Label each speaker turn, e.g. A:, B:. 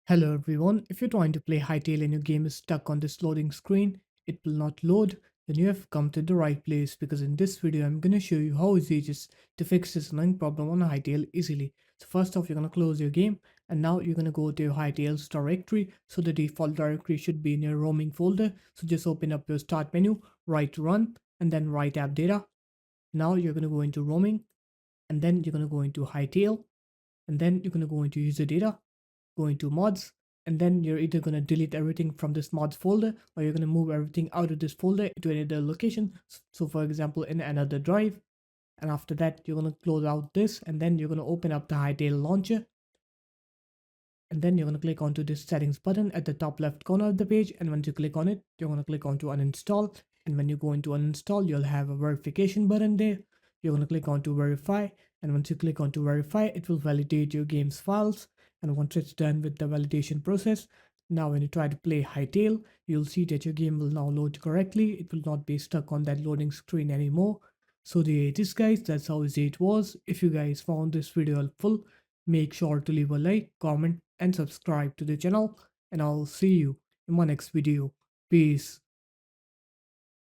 A: Hello everyone, if you're trying to play Hytale and your game is stuck on this loading screen, it will not load, then you have come to the right place because in this video I'm going to show you how easy it is to fix this annoying problem on Hytale easily. So first off, you're going to close your game and now you're going to go to your Hytale's directory. So the default directory should be in your roaming folder. So just open up your start menu, write run and then write app data. Now you're going to go into roaming and then you're going to go into Hytale and then you're going to go into user data, go into mods, and then you're either going to delete everything from this mods folder or you're going to move everything out of this folder to another location. So for example, in another drive. And after that, you're going to close out this and then you're going to open up the Hytale launcher. And then you're going to click onto this settings button at the top left corner of the page. And once you click on it, you're going to click onto uninstall. And when you go into uninstall, you'll have a verification button there. You're going to click onto verify. And once you click onto verify, it will validate your game's files. And once it's done with the validation process, now when you try to play Hytale, you'll see that your game will now load correctly. It will not be stuck on that loading screen anymore. So there it is guys, that's how easy it was. If you guys found this video helpful, make sure to leave a like, comment and subscribe to the channel, and I'll see you in my next video. Peace.